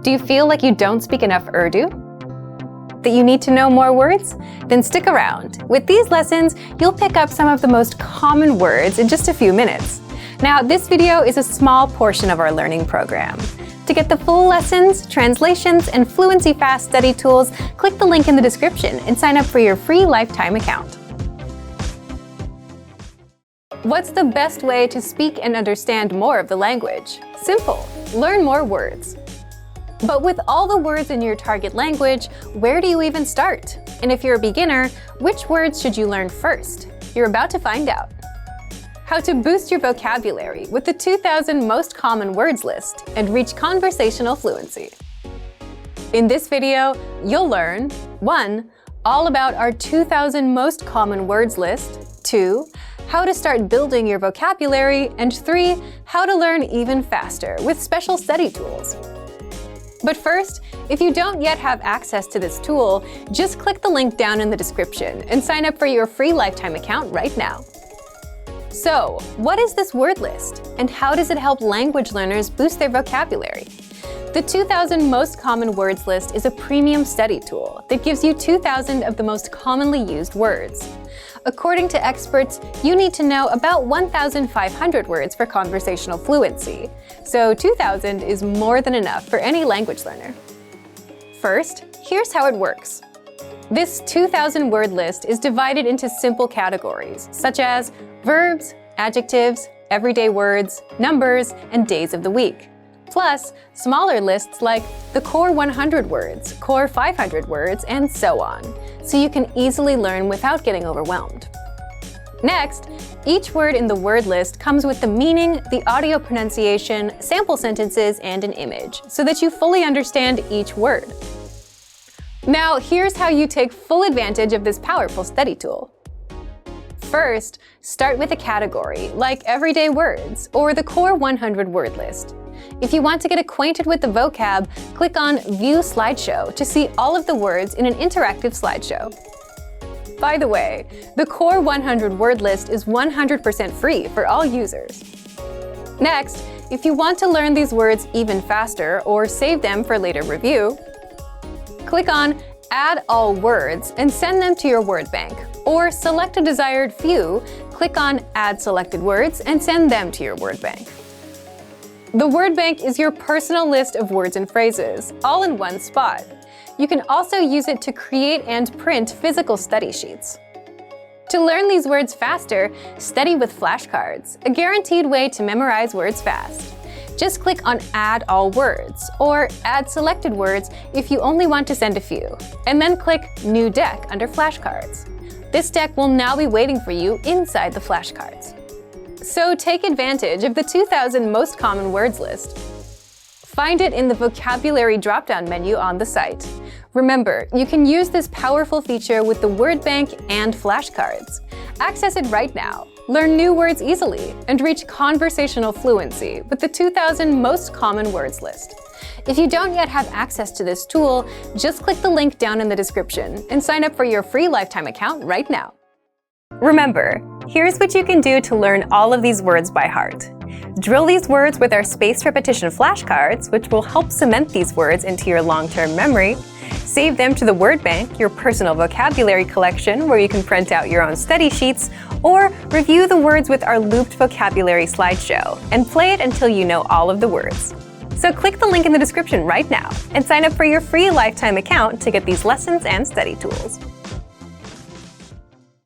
Do you feel like you don't speak enough Urdu? That you need to know more words? Then stick around. With these lessons, you'll pick up some of the most common words in just a few minutes. Now, this video is a small portion of our learning program. To get the full lessons, translations, and fluency fast study tools, click the link in the description and sign up for your free lifetime account. What's the best way to speak and understand more of the language? Simple. Learn more words. But with all the words in your target language, where do you even start? And if you're a beginner, which words should you learn first? You're about to find out. How to boost your vocabulary with the 2,000 most common words list and reach conversational fluency. In this video, you'll learn 1. All about our 2,000 most common words list, 2. How to start building your vocabulary, and 3. How to learn even faster with special study tools. But first, if you don't yet have access to this tool, just click the link down in the description and sign up for your free lifetime account right now. So, what is this word list, and how does it help language learners boost their vocabulary? The 2,000 most common words list is a premium study tool that gives you 2,000 of the most commonly used words. According to experts, you need to know about 1,500 words for conversational fluency, so 2,000 is more than enough for any language learner. First, here's how it works. This 2,000 word list is divided into simple categories, such as verbs, adjectives, everyday words, numbers, and days of the week. Plus, smaller lists like the core 100 words, core 500 words, and so on, so you can easily learn without getting overwhelmed. Next, each word in the word list comes with the meaning, the audio pronunciation, sample sentences, and an image, so that you fully understand each word. Now, here's how you take full advantage of this powerful study tool. First, start with a category, like everyday words, or the core 100 word list. If you want to get acquainted with the vocab, click on View Slideshow to see all of the words in an interactive slideshow. By the way, the core 100 word list is 100% free for all users. Next, if you want to learn these words even faster or save them for later review, click on Add All Words and send them to your word bank, or select a desired few, click on Add Selected Words and send them to your word bank. The word bank is your personal list of words and phrases, all in one spot. You can also use it to create and print physical study sheets. To learn these words faster, study with flashcards, a guaranteed way to memorize words fast. Just click on Add All Words or Add Selected Words if you only want to send a few, and then click New Deck under Flashcards. This deck will now be waiting for you inside the flashcards. So take advantage of the 2,000 most common words list. Find it in the vocabulary drop-down menu on the site. Remember, you can use this powerful feature with the word bank and flashcards. Access it right now. Learn new words easily and reach conversational fluency with the 2,000 most common words list. If you don't yet have access to this tool, just click the link down in the description and sign up for your free lifetime account right now. Remember, here's what you can do to learn all of these words by heart. Drill these words with our spaced repetition flashcards, which will help cement these words into your long-term memory. Save them to the word bank, your personal vocabulary collection, where you can print out your own study sheets, or review the words with our looped vocabulary slideshow, and play it until you know all of the words. So click the link in the description right now and sign up for your free lifetime account to get these lessons and study tools.